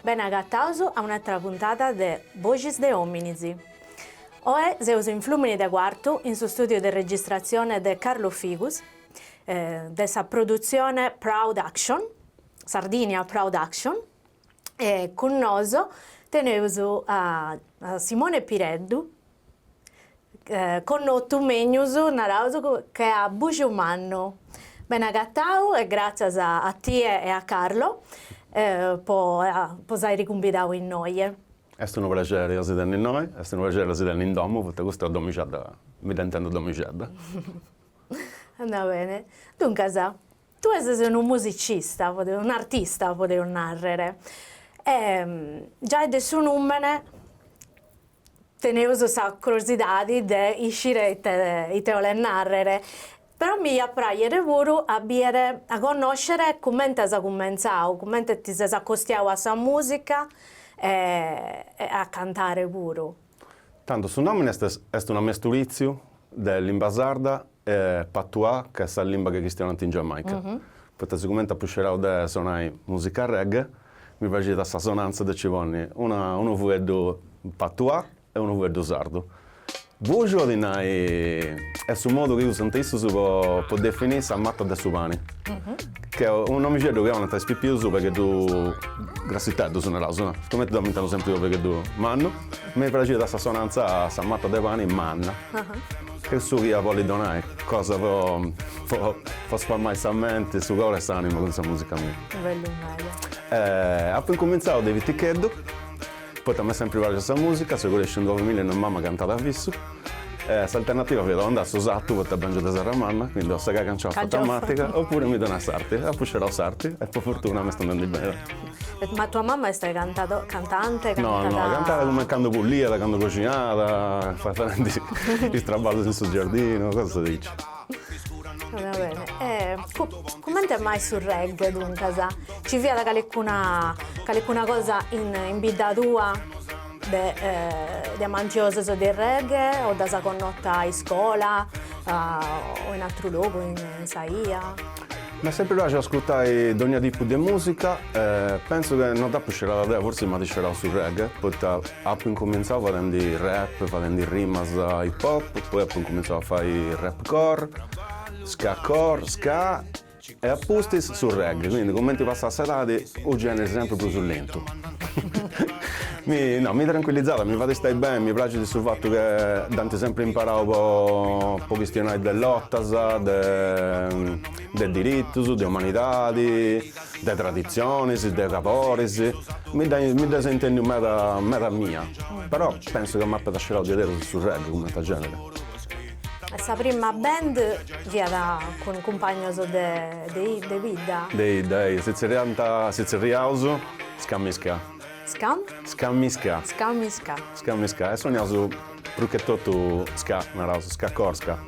Ben agattausu a un'altra puntata de Voces de Hominidi. Oe seus in Flumini de Quartu, in su studio de registrazione de Carlo Figus, de sa produzione Proud Action, Sardinia Proud Action, e con noso teneus a Simone Pireddu, connottu menius naraus che a Bugiumanno. Ben agattau e grazie a tie e a Carlo posai ricumbidau in noi. È un piacere essere in noi, è un piacere essere in domo, perché questa è domiciliata, mi intendo domiciliata. Andà bene. Dunque, tu sei un musicista, un artista, potevo narrare. Già del suo nome tenevo questa curiosità di uscire e te lo narrare. Però mi appraiere pure a conoscere come ti sei cominciato, come ti sei accostato a questa musica e a cantare pure. Tanto, su nome è una mesturizio dell'limba sarda e patois, che è la lingua che cristiana in Giamaica. Perché sicuramente a puscerò da suonare musica reggae, mi piace da questa sonanza di civoni, uno vuole patois e uno vuole sardo. Bujo è un modo che io sento per definire la matta del Subani, che è un nome che è una tra i più perché tu grassità sono la zona, come ti do sempre io perché tu manno, mi piace da questa sonanza la matta dei pani manna, che su che vuole donare, cosa può spalmare la mente, su cuore e l'anima con questa musica mia. Bello meglio. Appena cominciato David Ticcheddo, poi a me sempre piace questa musica, se conosci un 2000 non mamma cantata a visso. Questa alternativa vedo andare a Sattu perché abbiamo già Sarramanna, quindi ho sagà canciata automatica, oppure mi dona sarti, a puscerò sarti e per fortuna mi sta andando bene. Ma tua mamma è cantante? No, cantata come quando puliata, quando cucinata, fa i traballi sul giardino, cosa si dice? Va bene. Come è mai sul reggae dunque? Ci via da qualcuna cosa in vita tua di amantioso del reggae o da sa connotta in scuola o in altro luogo, in Saia? Mi è sempre piaciuto ascoltare ogni tipo di musica, penso che non da uscire da te, forse mi dicerò sul reggae, perché ho cominciato facendo rap, facendo rimas hip hop, poi ho cominciato a fare rap core, ska e apposta sul reggae, quindi come ti passa la serata o genere sempre più sul lento. mi tranquillizzava, mi fa stare bene, mi piace sul fatto che Dante sempre imparavo un po' questioni dell'ottas, del diritto, di umanità, di tradizioni, dei capori, mi dà sentendo meta mia, però penso che mi abbia lasciato di vedere sul reggae come tal genere. Questa prima band via con un compagno di vita? Dei, se riauso, scammisca. Scammisca? Scammisca. E suoniamo più che tutto ska corska.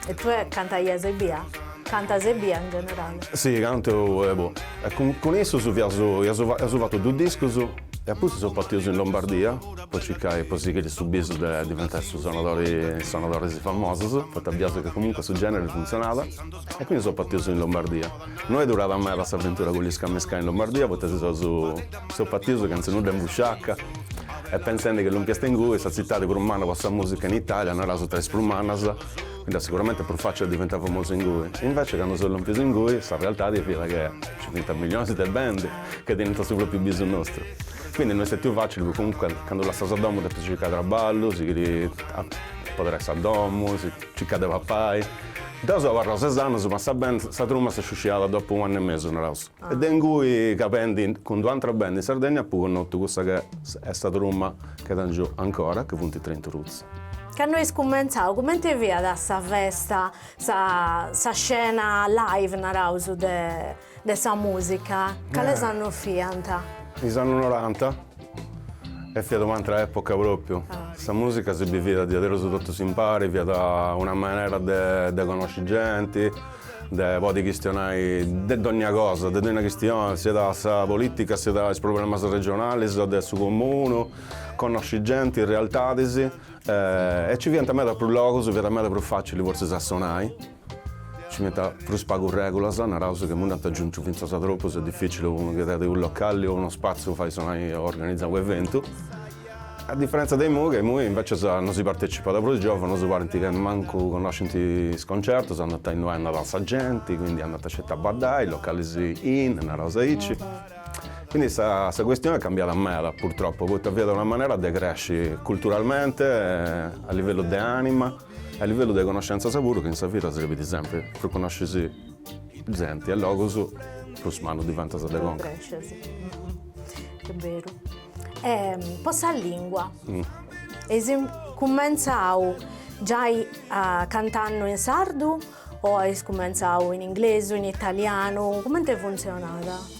E tu cantai Esebia? Canta Esebia in generale? Sì, canto, E con esso ho fatto due dischi e poi sono partito in Lombardia, poi cercai così che subito di diventare suonatori famosi, perché abbiamo che comunque sul genere funzionava e quindi sono partito in Lombardia. Non è durata a me questa avventura con gli scammisca in Lombardia, perché sono partito che non è in Busciacca e pensando che l'Olimpiasta in Gui, questa città per un anno questa musica in Italia, non era su tre splumanas, quindi sicuramente per facile diventare famoso in Gui. Invece quando sono l'Olimpiasta in Gui, la realtà è che ci sono milioni di band che diventano sempre più bisogno nostro. Quindi non è più facile, perché comunque quando la stessa domo ti cerca traballo, si potrà essere a domo, si cerca di papai. Dopo ho fatto 6 anni, ma sta band, questa trumma si è uscita dopo 1 anno e mezzo. Ed in cui capendo con 2 altre band in Sardegna, poi ho notato questa che è questa trumma che è giù ancora, che punti 30 roots. Che noi scominciamo, come ti vedi da questa festa, questa scena live di questa musica? Che le sanno fianta? Gli anni 90, è fiato un'altra epoca proprio. Questa musica si viveva di adesso tutto si impari, via da una maniera di conoscere gente, di questionare di ogni cosa, di ogni questione, sia dalla politica, sia dai problemi regionali, sia del suo comune, conosci gente, in realtà, e ci viene a me da più logo, ci viene a me da più facile, forse sa suonare. Ci mette più spago regola, una cosa che non aggiunge finché sa troppo, se è difficile che date un locale o uno spazio fai suonare organizzare un evento. A differenza dei mu, che mu invece non si partecipa da più giovani, non si parenti che manco conoscono il sconcerto, sono andati in nuova danza gente, quindi hanno andato a scegliere a badai, locali una cosa ici. Quindi questa questione è cambiata a me, purtroppo, poi via da una maniera di crescere culturalmente, a livello di anima, a livello di conoscenza sapore, che in Safira si ripete sempre, per conoscersi gente, e logos, più mano diventa sa de conca. Che vero. Posso a lingua? Hai cominciato già cantando in sardo o hai cominciato in inglese, in italiano? Come ti è funzionata?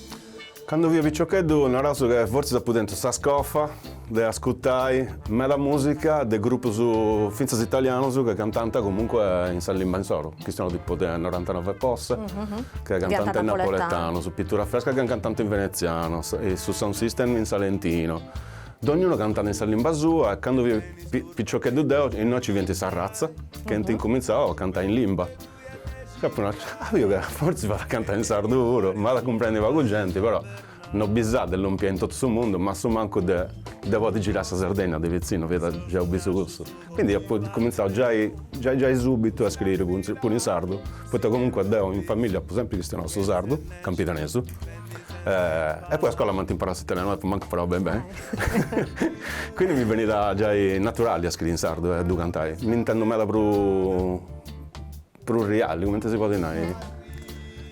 Quando vi piccioccheddo, una cosa che forse sta potendo sta scoffa, di ascoltare la musica del gruppo su finza italiano che cantanta comunque in San Limbansoro, che sono tipo del 99 POS, che è cantante in napoletano, su Pittura Fresca che è cantante in veneziano, e su Sound System in salentino. Ognuno canta in San Limbasu e quando vi piccioccheddo deo, e noi ci viene sta razza, che incominciamo a cantare in limba. Io che forse vado a cantare in sardo, ma la comprendeva con gente, però non bisogna dell'ompia in tutto il mondo, ma so manco devo di girare a Sardegna, di vicino, vedo già ho visto questo. Quindi ho cominciato già subito a scrivere pure in sardo, poi comunque devo in famiglia, per esempio, che stiano su sardo, campitaneso, e poi a scuola mi ho imparato italiano, e manco farò bene. Quindi mi veniva già naturale a scrivere in sardo e a cantare. Mi intendo me da per un reale, come si può dire?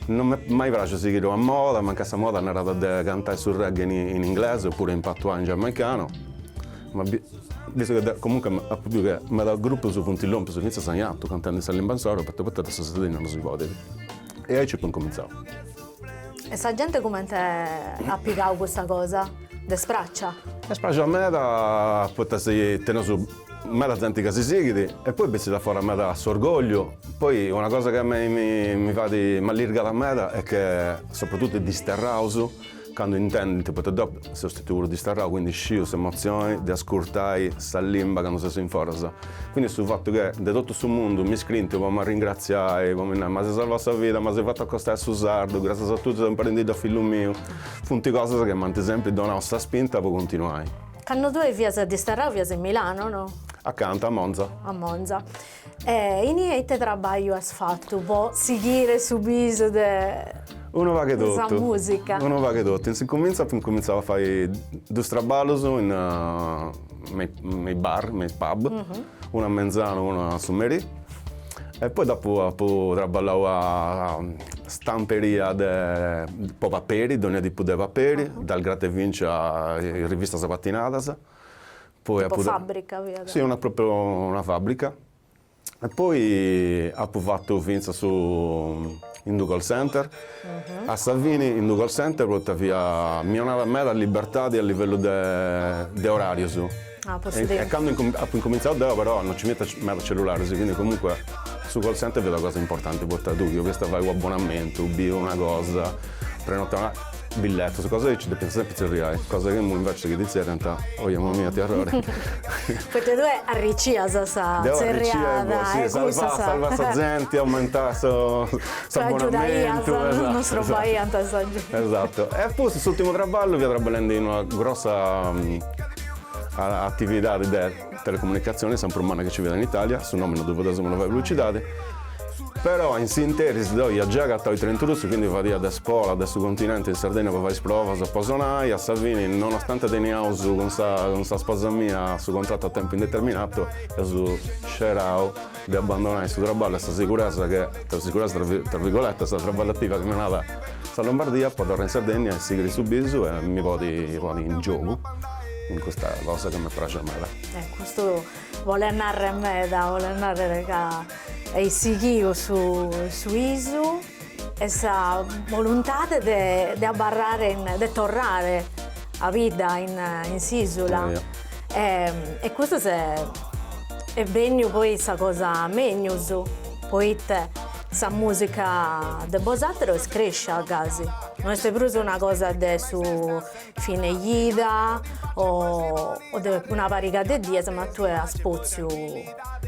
Non mi mai piace seguire a moda, ma questa moda è andata a cantare sul reggae in inglese oppure in patois in giamaicano. Ma visto che comunque più che mi dà il gruppo su Puntillon, su inizio segnato, cantando in San Limbansoro, perché poi adesso Sardegna non si può dire. E ahí ci può cominciare. E sa gente come ti ha appiccato questa cosa? De spraccia? E spraccia a me da potersi tenere su me la gente che si segue e poi pensi da fare a me da sorgoglio. Poi una cosa che a me mi fa di malirga da me è che soprattutto di sterrauso, quando intendi ti potete dopo sostituire di sterrauso, quindi scio emozioni, di ascoltare questa limba che non si in forza. Quindi sul fatto che da tutto il mondo mi iscritto, mi ringraziare, ma si salva la vita, ma si è fatto accostare su sardo, grazie a tutti sono prendito a figlio mio. Funti cose che mi sempre donano questa spinta per continuare. Quando tu hai via di sterrauso, via in Milano, no? Accanto a Monza. A Monza. E te lavoro hai fatto? Può seguire subito uno va che questa musica? Uno va che tutto. Cominciava a fare due traballi nei bar, nei pub, uno a Menzano, uno a Summeri. E poi dopo lavoravo a stamperia di paperi, ogni tipo di paperi, dal Gratte Vinci a rivista Sapattinadas. Poi tipo fabbrica, via? Sì, proprio una fabbrica. E poi ho fatto finza in Ducal Center. A Savini, in Ducal Center, porta via mi a me la libertà a livello di orario su. E quando ho incominciato però non ci metto il cellulare, quindi comunque su call center vedo cosa importante portare tu, io questo fai un abbonamento, una cosa, prenota biglietto, su cose che ci penso sempre pizzeria, cosa che invece che di sera in realtà, oh mamma mia, terrore. Perché tu arricci sa serriada, salva sa gente, aumenta so abbonamento, il nostro paese. Esatto. E poi quest'ultimo traballo vi traballando in una grossa attività di telecomunicazione, sempre umana che ci vede in Italia, su nome non devo elucidare. Però in sintesi io già ho i 30 russi, quindi vado da Spola, da sul continente in Sardegna per fare sprova, a Posonai, a Savini, nonostante teniamo con sa sposa mia su contratto a tempo indeterminato, e su scerao di abbandonare il suo traballo, questa sicurezza che, tra virgolette, questa traballativa che mi è nata a Lombardia, poi torno in Sardegna e seguire su bisu e mi vado in gioco. In questa cosa che mi piace a me. Questo vuole andare a me, vuole andare e seguire su Isu e sa volontà di abbarrare, di tornare a vita in Sisula. E questo è bene poi questa cosa menius, poi questa musica de Bosatero cresce a casi. Non è più una cosa de su fine ida o de una pariga de dies, ma tu hai spazio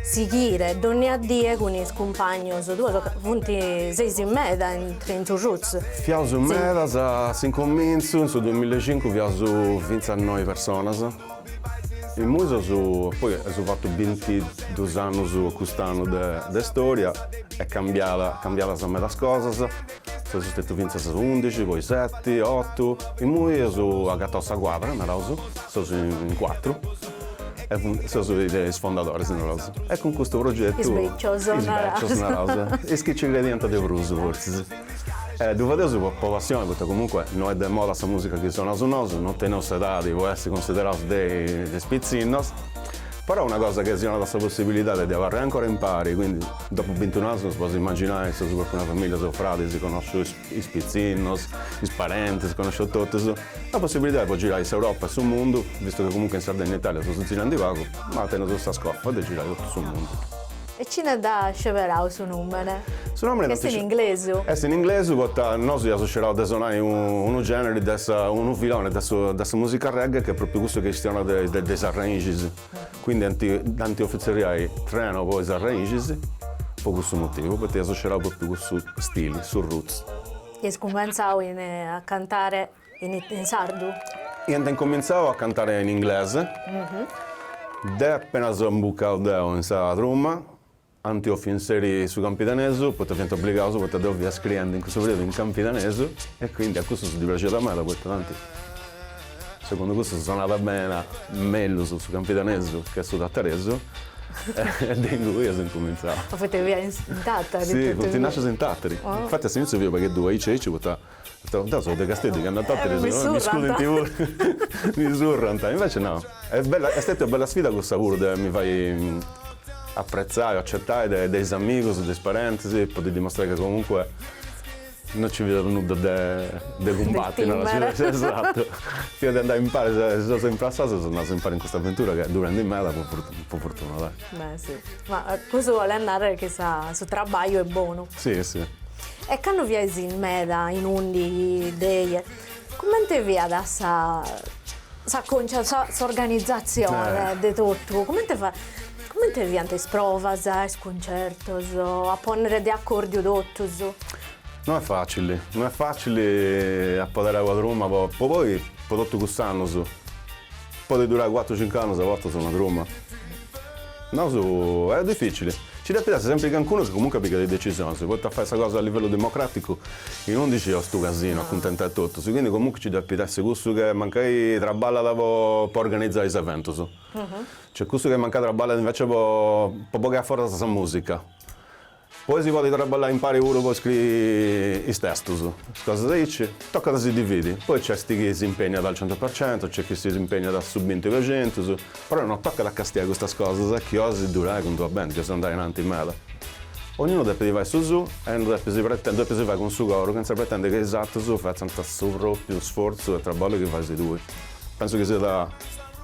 seguire donne a die con i compagni, tu punti sei in meda in tu roots. Fiaus in meda, se incomincio, nel 2005 fiaus 29 persone. Il museo poi ho fatto 22 anni quest'anno di storia e cambiata a cose. Sono stato 11, poi 7, 8. Il museo ha gatto a quadra, sono in 4. E sono i sfondatori. E con questo progetto... E che ci ingredienti di bruso, forse. Devo dire per passione, perché comunque non è di moda questa musica che suona su noi, non teniamo edadi, può essere considerato dei spizzinos, però è una cosa che si ha questa possibilità di avere ancora in pari, quindi dopo 21 anni si può immaginare se per una famiglia sono frati, si conosce i spizzinos, i parenti, si conosce tutto, la possibilità di girare in Europa e sul mondo, visto che comunque in Sardegna e Italia sono tutti in vago, ma tengo questa scoffa di girare tutto sul mondo. E ci ne dà sceverà su numere? Su numere che è in inglese? È in inglese, perché noi abbiamo a suonare un genere, un filone della musica reggae che è proprio questo che stiamo dei arrangi. Quindi anti-offizierai treno poi gli arrangi, per questo motivo, perché abbiamo proprio questo stile, sul roots. E scominciavo a cantare in sardo? Io ho cominciato a cantare in inglese, appena sono bucato in questa tromba, anche ho inserito su Campidanese, poi divento obbligato perché devo via scrivendo in questo periodo in Campidanese e quindi a questo sono divertito a me, perché tanti. Secondo questo sono andata bene meglio su Campidanese che su Tattareso e di lui ho cominciato. Ma fate via in Tattari? Sì, continuato in Tattari. Infatti all'inizio io perché due ICC, sono dei castelli che hanno a Tattari, mi scudo in TV, mi surrano. Invece no, è stata una bella sfida questa pure, mi fai apprezzare, accettare dei amici, dei parenti, per dimostrare che comunque non ci vedo nulla di combatti nella città. Esatto. Io di andare in pari, se sono sempre a sono andato in pari in questa avventura che dura in me, per fortuna, dai. Beh sì, ma questo vuole andare che su traballo è buono. Sì, sì. E quando vieni in meda, in undi, dei, come ti vedi questa organizzazione di tutto? Come ti fa? Come ti viene le prove, i concerti, a ponere di accordi tutto? Non è facile a poter a Roma, poi tutto quest'anno può durare 4-5 anni, a volte sono a Roma. No, è difficile. Ci deve essere sempre qualcuno che comunque pica le decisioni, se vuoi fare questa cosa a livello democratico, io non dicevo sto casino, accontenta tutto, quindi comunque ci deve essere questo che magari traballa per organizzare gli eventi. C'è questo che manca traballa invece per pagare fuori questa musica. Poi si può traballare in pari uno per scrivere i testi, cosa dici? Tocca da si dividi. Poi c'è chi si impegna dal 100%, c'è chi si impegna dal sub-20%, però non tocca da castigare queste cose, che oggi dura con tua band, che sono andare avanti in mela. Ognuno deve fare su e non deve fare con su coro, senza pretendere che esatto su faccia un proprio sforzo e traballo che fai due. Penso che sia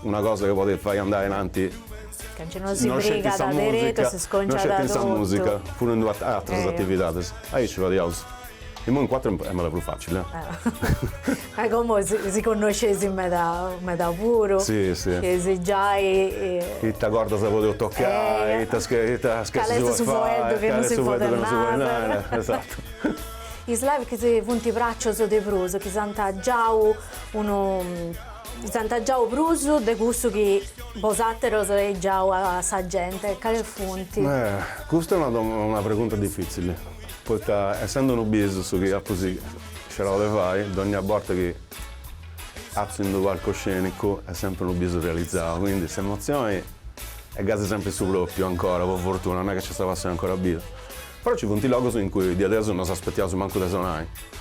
una cosa che potete fare andare avanti. Che non si briga da diritto, si sconcia da tutto. Non c'è musica, pure in altre attività. Ahí ci vediamo. In 4 è molto più facile. Ma come si conosce me da puro? Sì, sì. Che si già e ti guarda se vuoi toccare, e ti scherzi su fuoco che non si può tornare. Esatto. I slavi che si punti braccio su di bruso, che santa già uno... Santa già bruso de gusto che Bosatero è già a sa gente, che funti? Questa è una pregunta difficile, perché essendo un business che così ce la fai, ogni volta che accendo palcoscenico è sempre un business realizzato, quindi queste emozioni è quasi sempre su proprio ancora, per fortuna, non è che ci sta passando ancora via. Però ci punti logos in cui di adesso non si aspettiamo manco da suonare.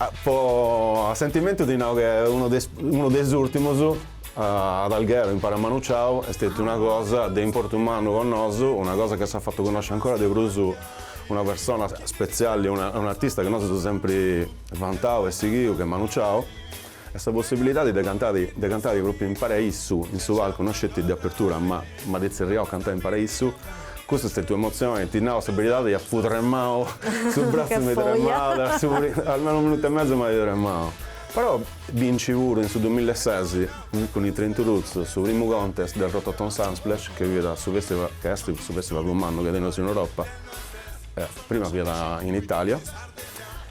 A sentimento di no, che uno dei ultimi ad Alghero in Paramano Ciao è stata una cosa di importante con noi, una cosa che ci ha fatto conoscere ancora di più una persona speciale, un artista che noi abbiamo sempre vantato e seguito, che è Manu Ciao. questa possibilità di cantare proprio in paraíso, in su palco, non scetti di apertura, ma di zerriò cantare in paraíso. Questa è stata emozione, ti dà la possibilità di fottere il mano sul braccio mi tremava, almeno un minuto e mezzo mi tremava. Però vinci pure in su 2006 con i 30 Roots sul primo contest del Rototom Sunsplash che viene su festival, che è su festival romano che è in Europa, prima viene in Italia.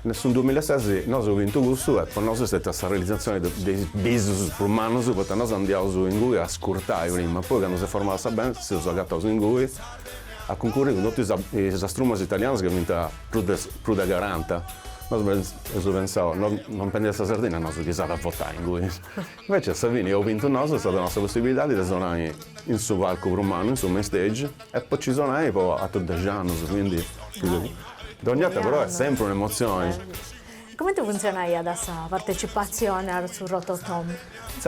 Nel 2006 noi abbiamo vinto questo e per noi è stata questa realizzazione dei business romani perché noi andiamo in cui a scurtare prima, poi quando si è formata questa band si è agattato in cui a concorrere con tutti i strumenti italiani che hanno vinto più da 40. Noi pensavo, non prendere questa Sardegna, noi siamo a votare in cui. Invece a Savini ho vinto noi, è stata la nostra possibilità di suonare in suo palco romano, in suo main stage e poi ci suonai poi a tutti gli anni, quindi ogni volta però è sempre un'emozione. Come funziona questa partecipazione sul Rototom?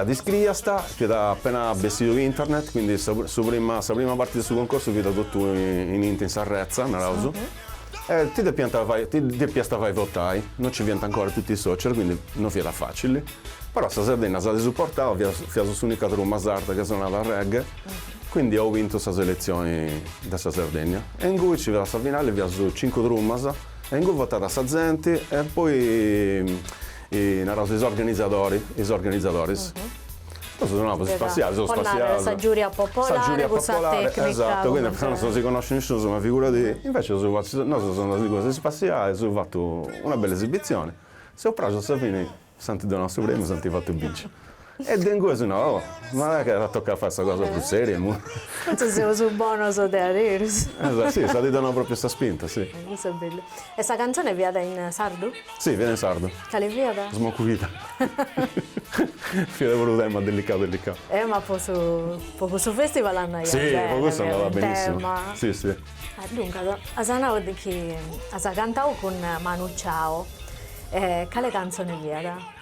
Di scrivere che da appena vestito internet, quindi la prima parte del suo concorso che da tutto in Sarrezza, nell'auso. Ti devi votare, non ci viene ancora tutti i social, quindi non è facile. Però questa Sardegna si supportava, sono l'unica tromba sarda che suonava a reggae, quindi ho vinto queste elezioni da Sardegna. E in cui ci va la finale, vi sono 5 trombas, e in cui votata la gente e poi gli organizzatori. Sono spaziato. La giuria popolare, questa tecnica. Esatto, quindi non si conosce nessuno, ma figurati. Invece noi sono di cose spaziali, ho fatto una bella esibizione. Se ho preso alla fine, senti del nostro premio, senti fatto vincere. E in questo no, ma è che tocca fare questa cosa più seria. Non sei su buono so da ridere. Esatto, sì, sta dando proprio questa spinta, sì. Questo è bello. E questa canzone viene in sardo? Sì, viene in sardo. Quale viene? Smocuvita. Fiore voluta, ma delicato. Ma poco su festival hanno sì, questo andava benissimo. Sì. Dunque, Asana che ha cantato con Manu Chao. Quale canzone viene?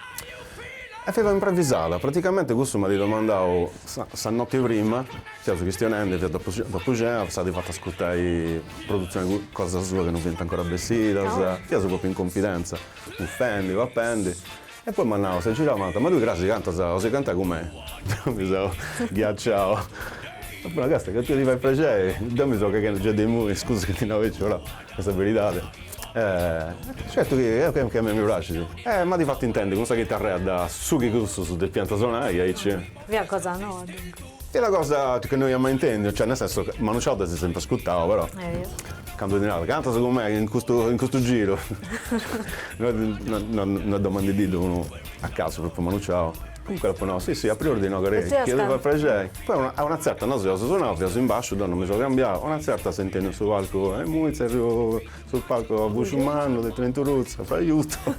Avevo improvvisata, praticamente questo mi ha domandato la notte prima, su questionando, dopo c'è stata fatta ascoltare produzioni, cose sue che non viene ancora vestita, io sono proprio in confidenza, offendi, va appendi. E poi mi hanno girato, ma tu grazie canta, si canta con me? Mi sono ghiacciato. Ma ragazzi, che tu ti fai piacere, io mi so che già dei muri, scusa che ti non avevo però questa verità. Certo che a me mi piace, ma di fatto intende, con questa chitarra da su che gusto su del pianta suonare, e c'è. Via cosa no? È la cosa che noi mai intendiamo, cioè nel senso che Manu Chao si sempre ascoltavo, però. Canto di Natale, canta secondo me in questo giro. Non domandi di uno a caso proprio Manu Chao. Comunque dopo no, sì, a priori no, che deve fare. Poi a una certa non si suonava, in basso, non mi sono cambiato, a una certa sentendo sul palco, sul palco a voce umano, dei 30 Roots, fa aiuto. Ci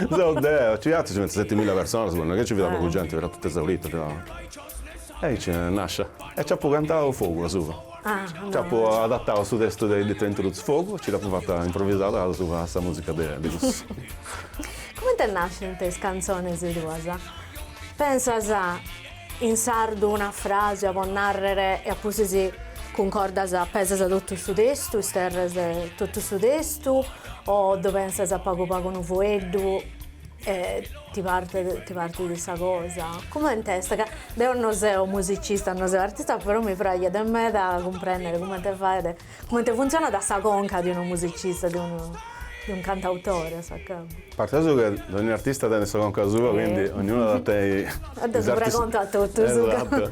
mettono 7.000 persone, secondo me, che ci vedevo con gente, era tutta esaurita. E ci nasce. E ci ha poi cantato fuoco, su. Ci ha poi adattato sul testo dei 30 Roots fuoco, ci l'ha poi fatta improvvisata su questa musica di questo. Come te nasce in te canzoni di cosa? Pensa in sardo una frase a narrare e poi si concorda a pesa tutto su testo, sterre tutto su testo o dove pensa a pago un voedo e ti parte di questa cosa? Come in testa? Che io non sono musicista, non sono artista, però mi frega da me da comprendere come te fai, come te funziona da sta conca di uno musicista, di un cantautore, sa che. Parto che ogni artista tiene la conca sua, quindi ognuno da te. Adesso racconta a tutto. Esatto.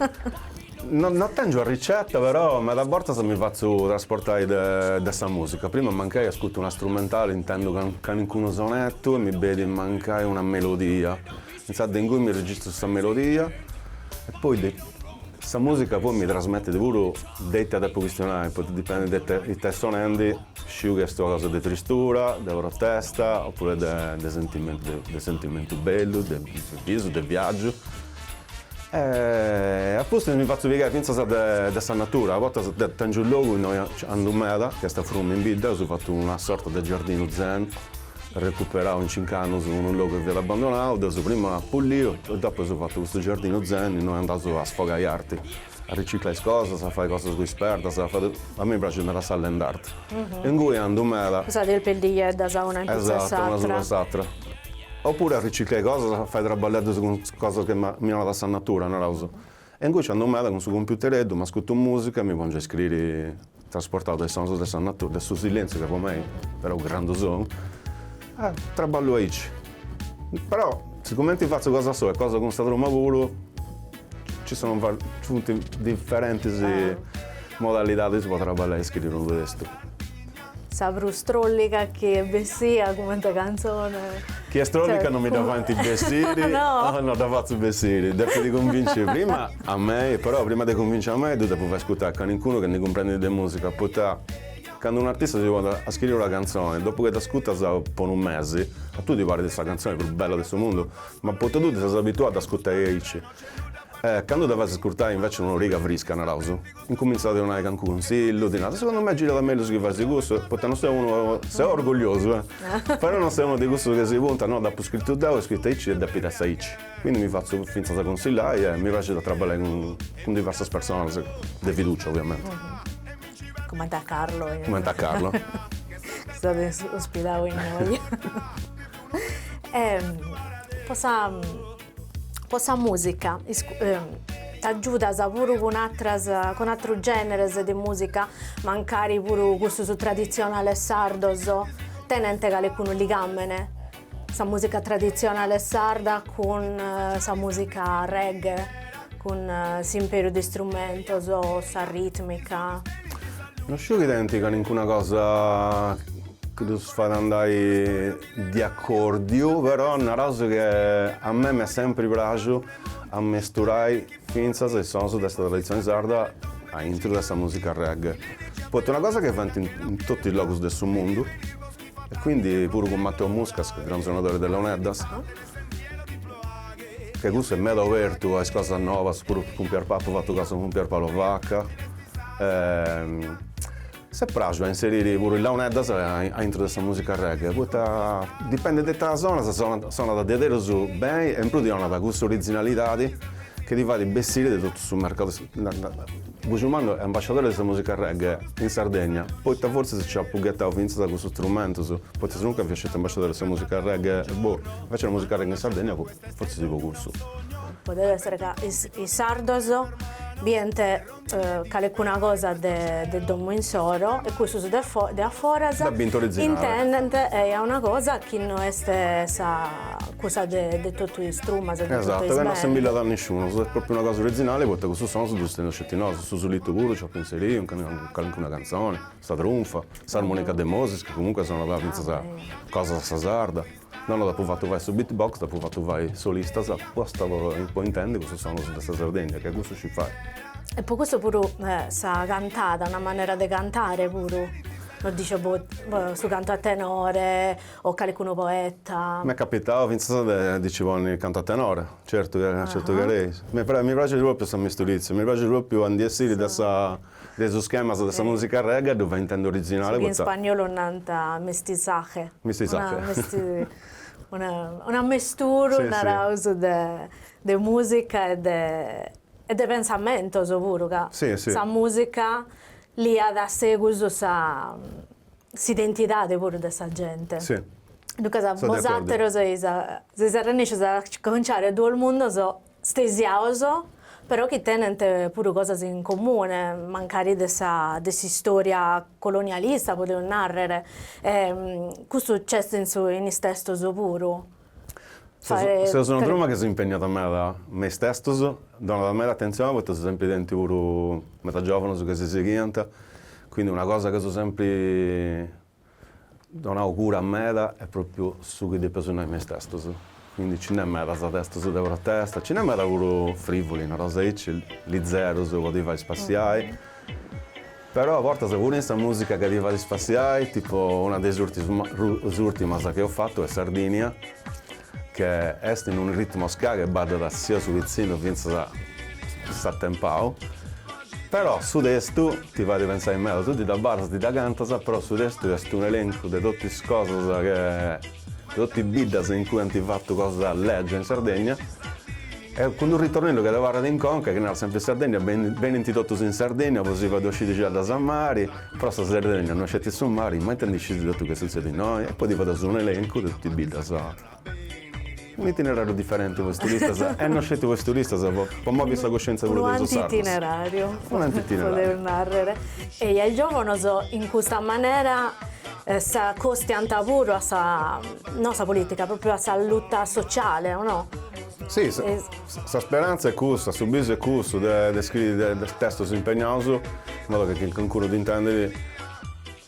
Non tengo una ricetta, però da volta mi faccio trasportare da questa musica. Prima mancai ascolto una strumentale, intendo che in un sonetto e mi vedi mancare una melodia. Pensate in cui mi registro questa melodia e poi questa musica poi mi trasmette pure detta da questionare, poi dipende dai testonenti, sciù che sto cosa di tristura, di protesta, oppure di sentimento bello, del viso, del viaggio. E appunto mi faccio spiegare pensa da questa natura, a volte tengo un luogo noi andumeda, che sta fuori in vita, ho fatto una sorta di giardino zen, recuperato in 5 anni su un luogo che vi era abbandonato, adesso prima pulito e dopo ho fatto questo giardino zen e noi andato a sfogare arti, a riciclare le cose, a fare cose su esperta, a me piace andare a sala d'arte. In cui andumeda. Cosa del peldiglia da una esatto, una sulla satra. oppure riciclare cose, fare traballare con cose che mi hanno dato natura, non lo so. E invece andando con il suo computer, mi ascolto musica, mi voglio scrivere trasportato dai suoni della natura, del suo silenzio che per me era un grande suono. Traballo aí. Però, siccome ti faccio cosa so e cosa con stato un lavoro, ci sono differenti modalità di trabalhare e scrivere un testo. Saprò strollica che bessia come una canzone. Chi è strollica non mi dà avanti i vestiti, no, non davanti i vestiti, devi convincere prima a me, però prima di convincere a me tu devi ascoltare con qualcuno che ne comprende di musica, quando un artista si vuole a scrivere una canzone, dopo che ti ascolta per un mese, tu ti pare di questa canzone più bella del suo mondo, ma poi tu ti sei abituato ad ascoltare Eici. Quando devi ascoltare invece una riga fresca, incomincia a dare un consiglio, di nada. Secondo me gira da meglio che fa gusto, perché non sei uno, sei orgoglioso, però non sei uno di gusto che si punta, no, dopo scritto da ho scritto Eici e da piressa Eici. Quindi mi faccio finta da consigliare e mi piace da lavorare con diverse persone, di fiducia ovviamente. Come da Carlo. Come da Carlo. State ospitato in noi. Possa musica ti aiuta pure con altri generi di musica, magari pure questo su tradizionale sardo, tenente che alcun legame, sa musica tradizionale sarda con sa musica reggae, con simpero di strumento, sa ritmica. Non sono identica in una cosa che tu fai andare di accordio, però è una cosa che a me mi è sempre piaciuto a mesturare finza se sono su questa tradizione sarda a intro questa musica reggae. Poi è una cosa che fa in tutti i luoghi del mondo e quindi pure con Matteo Muscas, che è il gran suonatore della Uneddas, che questo è molto aperto a cose nuove, pure con Pier Papo, ho fatto caso con Pier Paolo Vacca. Se piace inserire pure il Launeddas all'intro della musica reggae, dipende dalla zona, se sono da vedere su bene e in più di una questa originalità che ti fa di vestire di tutto sul mercato. Bugiumano è ambasciatore della musica reggae in Sardegna, poi forse se c'è pughettato finza da questo strumento, poi se nunca vi è ambasciatore della musica reggae, invece la musica reggae in Sardegna forse si può corso. Potrebbe essere che i sardos viene qualcuna cosa del domo in soro e questo da fuori intende è una cosa che non è stessa cosa di tutti gli strumenti. Esatto, che non si imbilla da nessuno, è proprio una cosa originale, perché questo sono su due scettinosi, su solito pure ci ho pensato una canzone, sta trunfa, sta armonica de Moses, che comunque sono da pensare cosa sarda. Non dopo fatto vai su beatbox, dopo fatto vai solista, poi intendi questo sono su questa Sardegna, che questo ci fai. E poi questo pure sa cantata, una maniera di cantare pure. Non dice su canto a tenore o qualcuno poeta. Mi è capitato, Vincenzo dicevo il canto a tenore, certo che lei. Mi piace proprio questa misturizia, mi piace proprio andare di questo schema, di questa musica reggae dove intendo originale. In spagnolo nanta mestizaje. Una mistura, sì, una rosa di musica e di pensamento, sicuro. Sì, sì. La musica lì ha da seguito questa identità pure di questa gente. Sì. Dunque, vosaltros se sarrenici a cominciare tutto il mondo so stesiaoso, però che tenete pure cose in comune, magari di questa storia colonialista, potevo narrare. Questo c'è in stesso pure. Se sono trova che si è impegnata a me da me stesso, da me l'attenzione, perché sono sempre dentro pure metà giovane su che si seguienta, quindi una cosa che sono sempre donato cura a me è proprio su che di persone me stesso. Quindi ci non è mai da testa su la testa, ci non è mai pure frivoli, una cosa lì zero su che ti fai spaziare. Però a volte se vuoi questa musica che ti fa spaziare, tipo una delle ultime che ho fatto è Sardinia, che è in un ritmo ska che va da sia su vicino fino a tempo. Però su questo ti fa di pensare in me, tutti da bar, tutti da cantasa, però su questo è un elenco di tutte le cose che tutti i bidas in cui hanno fatto cose a legge in Sardegna e con un ritornello che deve in Conca che era sempre in Sardegna ben intitolato in Sardegna così vado usciti già da San Mari però sta Sardegna non c'è su Mari ma intendi di tutto che succede di noi e poi ti vado su un elenco di tutti i bidas un itinerario differente per turistas e non scelto per turistas per muovere questa coscienza pure Un dei sardos. anti-itinerario. Un anti-itinerario. Potevo narrare. E i giovani in questa maniera si accostano pure a non a politica, proprio a lotta sociale, o no? Sì, questa speranza è questa, su bisogno è questo, di scrivere del testo impegnoso, in modo che il concorso di intendere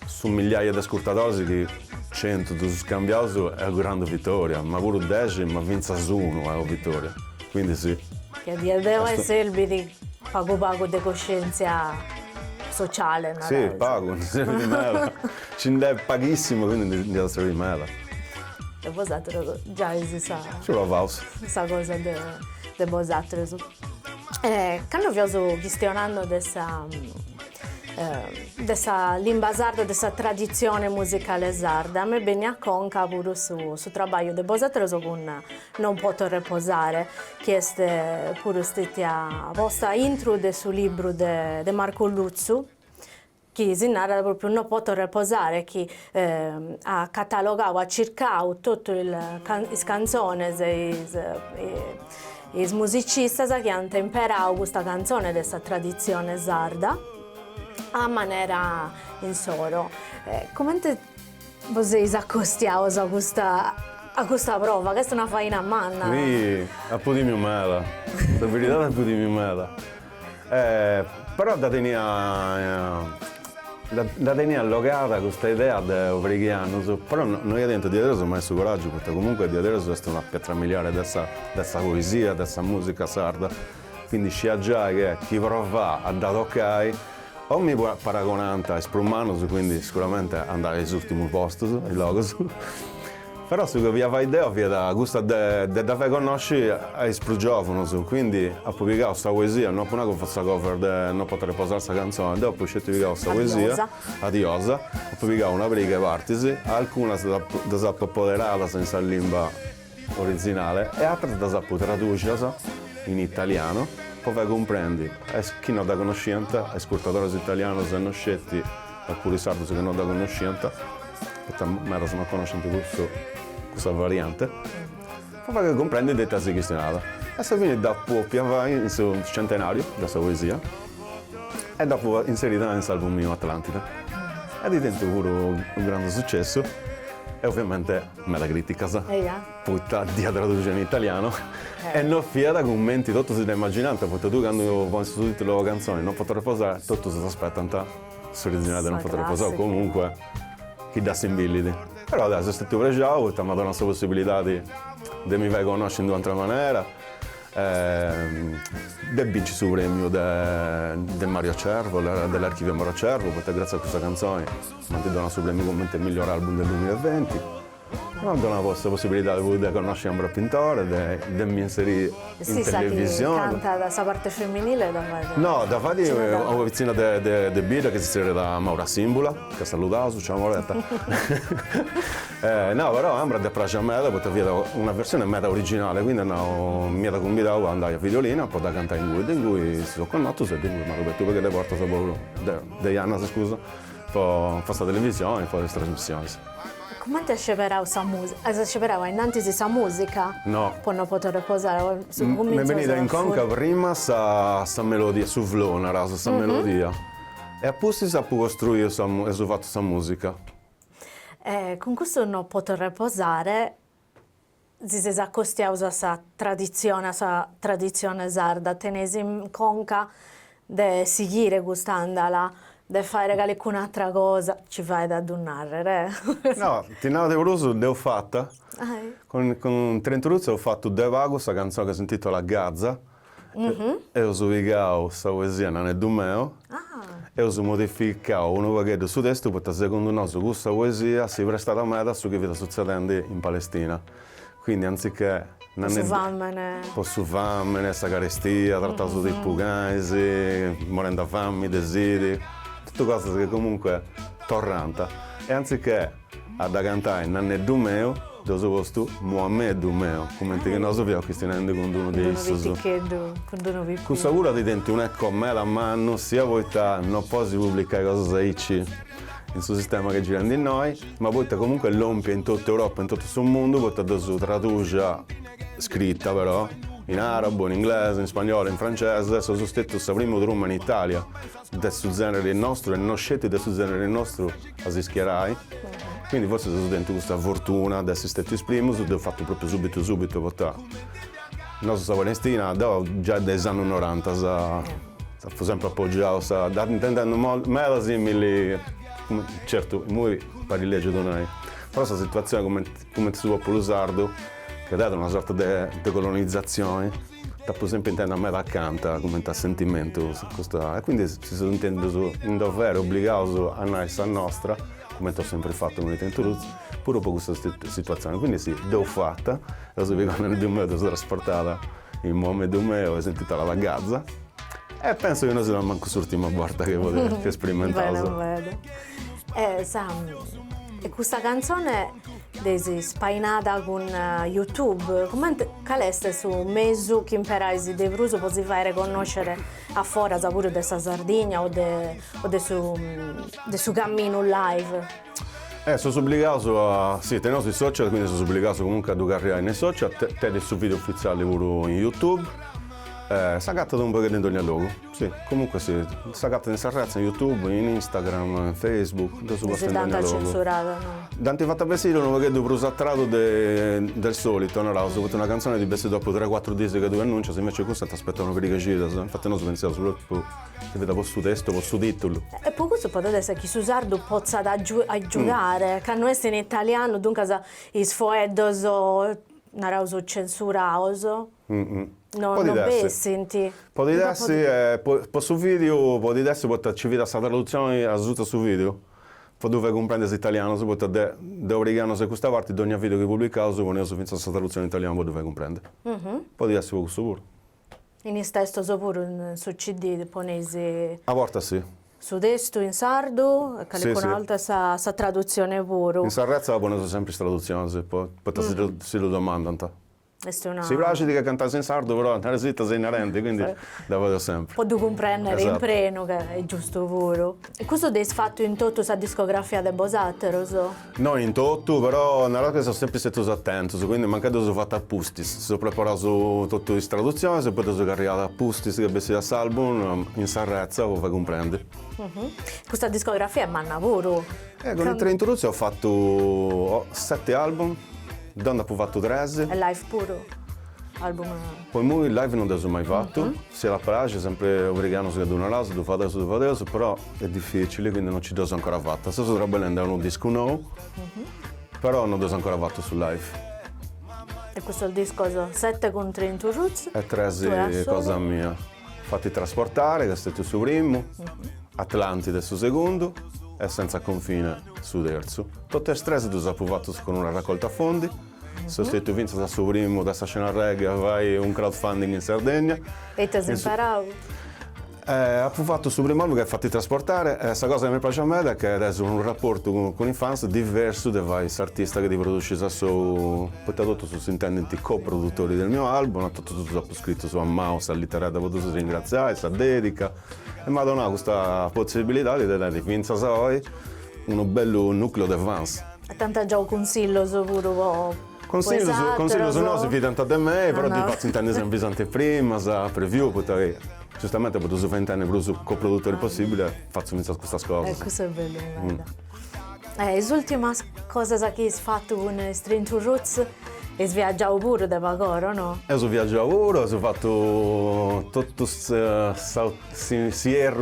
su migliaia di ascoltatori che 100 di scambiati è una grande vittoria, ma pure 10, ma vince uno è una vittoria. Quindi sì. Che deve essere di pago di coscienza sociale. Sì, pago, non serve di mela. Ci deve paghissimo, quindi non deve essere di mela. E vosaltros già esiste Ci provavo. questa cosa di vosaltros. Quando vi ho questionando dessa lingua sarda, dessa tradizione musicale sarda, mi viene a conca pure su lavoro di vosaltros con Non Poto Reposare, che è pure stata vostra intro sul libro di Marco Luzzu, che si narra proprio Non Poto Reposare, che ha catalogato, ha cercato tutte le canzoni e i musicisti che hanno temperato questa canzone della tradizione sarda a maniera in soro. Come vi siete accostati a questa prova? Questa è una faina a manna. Sì, a po' di mia mela. La verità è un po' di mia mela. Però da tenere allogata questa idea di obblighiarnos, però noi dentro di adesso abbiamo messo coraggio, perché comunque di adesso è una pietra miliare della poesia, della musica sarda, quindi c'è già che chi prova a dare ok, o mi può paragonare a Sprummanos, quindi sicuramente andare all'ultimo posto, i logos. Però se vi avete idea, vi da gusto di conoscere ai Sprugiofonos, quindi ho pubblicato questa poesia, non ho fatto la cover di Non Poter Reposare questa canzone, dopo ho scelto questa poesia, Adiosa, ho pubblicato una briga e partisi, alcune da appoderata senza lingua originale e altre da tradurre in italiano, poi comprendi, chi non da conoscenza, ascoltatori italiani se non scelti, oppure sardi che non da conoscenza, perché me sono conoscente questa variante, poi comprendi dei testi questionati. Adesso viene dopo in sul centenario della poesia e dopo inserita nell'album mio Atlantide. E diventa pure un grande successo e ovviamente me la critica, putta di traduzione in italiano e non fia da commenti, tutto si sta immaginando, perché tu quando vai su tutte le canzoni Non Poter Reposare, tutto si aspetta l'originale Non Poter Reposare, comunque chi dà similitudini. Però adesso è stato pregiato, mi ha dato la possibilità di mi far conoscere in un'altra maniera, di vincere sul premio del Mario Cervo, dell'archivio Mario Cervo, perché grazie a questa canzone mi ha dato sul premio come il miglior album del 2020. Mi ha dato la possibilità di conoscere Ambra Pintore, di mi inserire in televisione. Canta da questa parte femminile? No, da fare una vicina di birra che si chiama da Maura Simbula, che salutavo, ciao Mauretta. No, però Ambra è piaciuta a me, perché avevo una versione meta originale, quindi mi ha convitato ad andare a Videolina, poi da cantare in cui si sono connotato, e in cui mi ha detto perché le porto solo degli anni, scusa, poi questa televisione, poi le trasmissioni. Come ti sceperà questa musica? Hai sceperà innanzi questa musica? No. Poi non poter riposare? Mi è venuta in conca prima questa melodia, su Vlona, questa melodia. E poi si sa costruire e si ha fatto questa musica. Con questo Non Poter Reposare si è accostati a questa tradizione sarda, tenesi in conca di seguire quest'andala, di fare qualche altra cosa, ci fai da donare. No, Tinao De Bruso l'ho fatta. Con Trento Ruzzi ho fatto De Vago, questa canzone che si intitola Gazza. E ho ubicato questa poesia nel Dumeo. E ho modificato un vaghetto su testo perché secondo noi questa poesia si presta a me da ciò che sta succedendo in Palestina. Quindi anziché posso fame, questa carestia, trattato dei pugaisi, morendo a fame, desideri, tutte cose che comunque tornano. E anziché ad cantare nel Dumeo, dove posto Mohamed Dumeo, come che noi abbiamo questionando con uno di essi. Questa cura diventa un ecco a me la mano, sia voi non posso pubblicare cose in sul sistema che gira di noi, ma poi comunque l'ompia in tutta Europa, in tutto il mondo, poi traduce scritta però, in arabo, in inglese, in spagnolo, in francese, sono stato il primo drum in Italia, adesso genere nostro e non scelti adesso genere nostro a si schierai. Quindi forse sono dentro questa fortuna di essere stato il primo, l'ho fatto proprio subito, perché la nostra Palestina, già dagli anni 90, fu sempre appoggiato, intendendo meno simili, certo, noi per il legge non è, però questa situazione come si può usare, che è data una sorta di colonizzazione, da per esempio intende a me accanto, come sentimento, e quindi si sono intendo in davvero obbligato a noi, a nostra, come ho sempre fatto con i Tenturuzzi, pure per questa situazione. Quindi sì, l'ho fatta, adesso vi quando nel 2000 sono trasportata in momento 2000 ho sentito la Gaza e penso che non sia manco l'ultima volta che sperimentavo. Bene. E questa canzone è spainata con YouTube, come caleste su mezzo che imparasi di Bruso posso fare conoscere a fuori pure della Sardegna o del suo cammino live? Sono obbligato a, sì, tengo sui social, quindi sono obbligato comunque a carriere nei social, te su video ufficiali pure in YouTube. Sagatta da un po' dentro il logo, sì, comunque sì, sagatta in Sarrazza, in YouTube, in Instagram, in Facebook, adesso posso andare censurata, no? Dante fatta vestire non vedo più usato del solito, no? Ho avuto una canzone di base dopo 3-4 giorni che tu annuncia, se invece questo ti aspettano che gira, infatti non pensiamo solo che veda questo testo, questo titolo. E poi questo potrebbe essere che su sardo possa aggiungere, che non è in italiano, dunque i sfoedos narauso censuraoso. No, non senti. Può essere, per su video, può essere che ci veda questa traduzione a tutto su video. Poi dove comprendere italiano, se potete da oregano se questa parte di ogni video che pubblicavo, se volete finire questa traduzione in italiano, dove comprendere. Può essere questo pure. In testo pure su CD ponesi. A volte sì. Su testo in sardo, che sì, con altra sa traduzione pure. In Sarrezza pongo sempre traduzione, poi si lo domandano. Si piace di cantare in sardo, però la zitta sei inerente, quindi la vedo sempre. Può comprendere in preno, che è giusto pure. E questo è fatto in tutto la discografia del Bosattero, so? No, in tutto, però nella cosa sono sempre stato attento, quindi mancato sono fatto appustis. Sono preparato tutto in traduzione, poi sono carricato appustis che bessi da album in Sarrezza, puoi comprendere. Questa discografia è manna pure. Con i 3 introduzioni ho fatto 7 album. Donna ho fatto 13. E live pure? Album? Poi il live non l'ho mai fatto, se la piace sempre obbligano se una rasa, devo fare adesso, però è difficile, quindi non ci do ancora fatta. Se sto traballando un disco nuovo, però non l'ho ancora fatto sul live. E questo è il disco 7 con 3 Roots? E 13 cosa mia. Fatti trasportare, che è stato il suo primo, Atlantide il suo secondo, e Senza confine su terzo. Tutte e tre sono fatto con una raccolta fondi. Sono stato vinto dal suo primo, da scena reggae, vai un crowdfunding in Sardegna. E ti sei imparato? Ho fatto il suo primo album che ha fatto trasportare. Questa cosa che mi piace a me è che adesso ho un rapporto con i fans diverso da vari artisti che ti producono su. Poi tutto sono intendenti co-produttori del mio album, ho tutto scritto su a mouse, all'iterato, ho potuto ringraziare, questa dedica. E mi ha dato questa possibilità di finire un bello nucleo di fans. E tanto già un consiglio pure consiglio se no si fida tanto da me, però ti faccio intendere sempre sempre prima, sa preview, perché giustamente posso fare intendere più su coproduttori possibile, faccio iniziare questa cosa. Questo è bello, guarda. L'ultima cosa che hai fatto con Street Roots è viaggiato pure da Pagoro, no? Io sono viaggiato pure, ho fatto tutto Sierra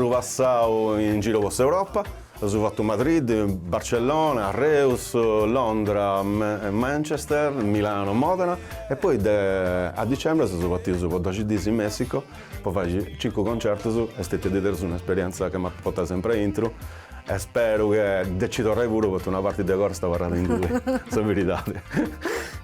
passato in giro per l'Europa. Ho fatto Madrid, Barcellona, Reus, Londra, Manchester, Milano, Modena e poi a dicembre sono partito per 12 giorni in Messico, poi faccio 5 concerti e state a vedere un'esperienza che mi porta sempre intro e spero che ci tornerò pure perché una parte di ancora sta parlando in due, sono verità.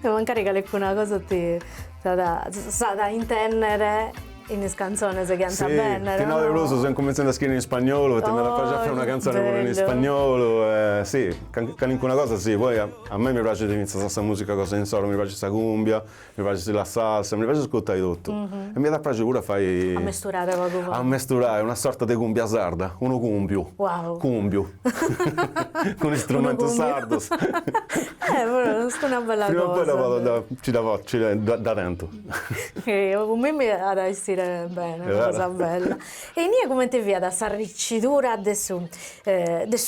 Magari che una cosa ti sa da intendere in canzoni si canta Sì, bene, fino no? adesso sto cominciando a scrivere in spagnolo, perché me la faccio a fare una canzone pure in bello. spagnolo, sì, qualcuna cosa sì, poi a me mi piace iniziare questa musica cosa in solo, mi piace questa cumbia, mi piace la salsa, mi piace ascoltare tutto. E mi piace pure fare... A mesturare proprio. A mesturare, una sorta di cumbia sarda, uno cumbio. Wow. Cumbio. Con strumento cumbio. sardo. Però è una bella Prima o poi cosa. da dentro. Per me mi ha da essere bene, una vero. cosa bella. E nie come ti via da sta riccidura adesso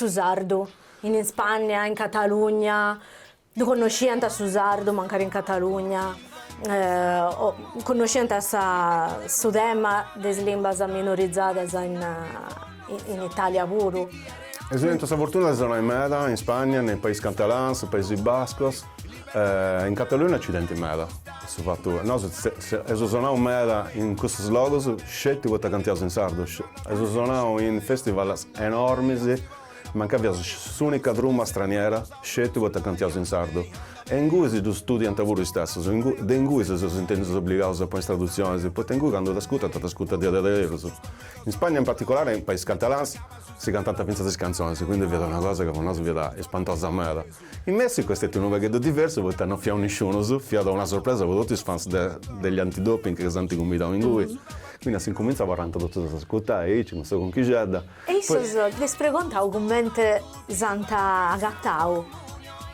sardo, in Spagna, in Catalogna, tu conosciente su sardo, magari in Catalogna, o conosciente su tema delle lingue minorizzate in Italia pure. E sono questa fortuna sono in Meda, in Spagna, nei paesi catalans, nei paesi bascos. In Catalogna accidenti in Meda. No, se sono in Meda in questi luoghi, scelti questa cantiamo in sardo. Se sono in festival enormi, manca via l'unica truma straniera, scelti questa cantiamo in sardo. E in cui si studiano lavoro stesso, in cui si sono obbligati a fare traduzioni, poi in cui quando ti ascolta di davvero. In Spagna in particolare, in paesi catalans, si cantano pensate canzoni, quindi vedo una cosa che per noi è espantosa a me. In Messico è stato un vecchio diverso, perché non fiato nessuno, fiato una sorpresa per tutti i fans degli antidoping che sono convinti in cui. Quindi si comincia a parlare tutto da ascoltare, ci sto con chi c'è. E io ti preguntavo come Santa Agattau,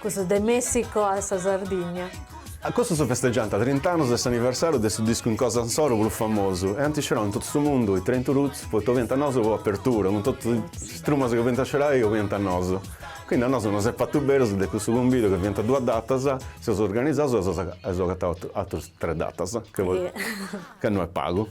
questo del Messico a Sardegna. A questo sto festeggiando 30 anni del anniversario del suo disco in cosa solo più famoso. E anche c'era in tutto il mondo, i 30 roots, poi diventa noso con apertura, con tutti i strumenti che diventa c'era io, diventa noso. Quindi a noi non si è fatto bene, su questo convito che diventa 2 date, si è organizzato e si è fatto altre 3 date, che non è pago.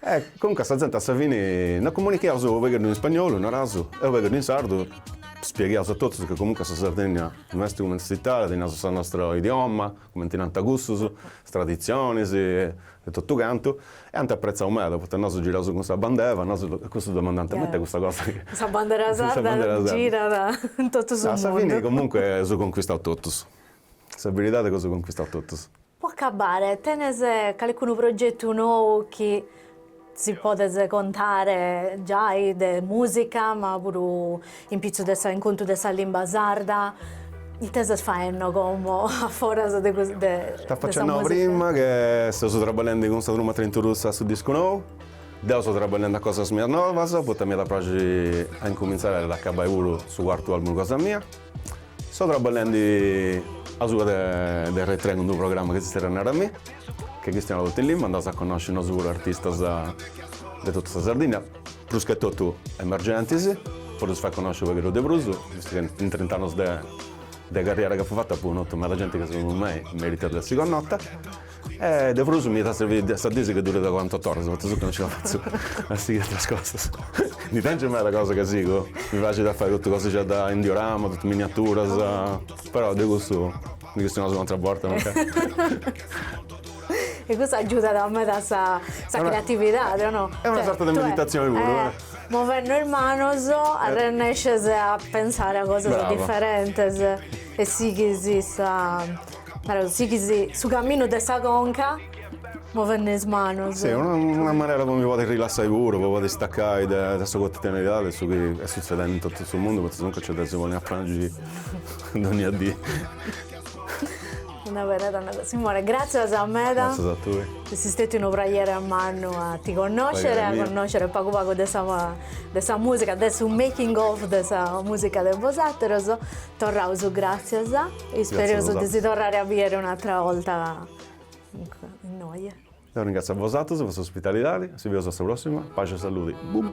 Comunque questa gente a Savini non comunichiamo perché in spagnolo, in araso, e perché in sardo. Spieghiamo a tutti che comunque la Sardegna non è come l'Italia, è il nostro idioma, come tanta gusto, tradizioni e tutto quanto. E anche apprezziamo me, perché noi giriamo con questa bandiera, noi questo domandante a me questa cosa. Questa bandiera sarda gira in tutto il mondo. Savini comunque si conquistato tutti. La verità è che si conquistato tutti. Può acabare, tenete qualche progetto nuovo che si può contare già di musica, ma pure in pizzo del incontro della lingua sarda. E te fanno come a fuori di questa Sta facendo prima che sto lavorando con questa Roma 30 russa su disco nuovo. Adesso sto lavorando a cose mie nuove, poi mi da prossima a incominciare a acabare su quarto album cosa mia. Sto lavorando a su del retreno di un programma che si sta a me. Che stiamo tutti lì, andando a conoscere i nostri artisti di tutta la Sardegna, più che tutto emergenti, poi si fa conoscere quello di Bruso, in 30 anni di carriera che ho fatto, appunto, ma la gente che secondo me merita la seconda notte. E di Bruso mi ha servito a dire che dura da 48 ore, soprattutto che non ce la faccio a seguire altre cose. Di tanto è la cosa che seguo, mi piace da fare tutte cose già da in diorama, tutte miniature, però di questo non un'altra volta, E questo aiuta a me questa creatività, no? È una sorta di meditazione pure. Muovendo il manos, riesce a pensare a cose differenti e sì che si sul cammino della conca, muovendo le mani. Sì, è una maniera come mi vuole rilassare pure, vuole staccare da questa quotidianità, da ciò che è succedendo in tutto il mondo, perché comunque c'è da si vuole affrangere ogni giorno. Una vera Simone, grazie a Meda. Grazie a te. Sei stato un obraiere a mano a ti conoscere, a conoscere poco della musica, del making of della musica del Vosatteros. Tornavo su grazie e spero di tornare a vedere un'altra volta in noi. Io ringrazio a Vosatteros per la vostra ospitalità, ci vediamo alla prossima, pace e saluti. Boom.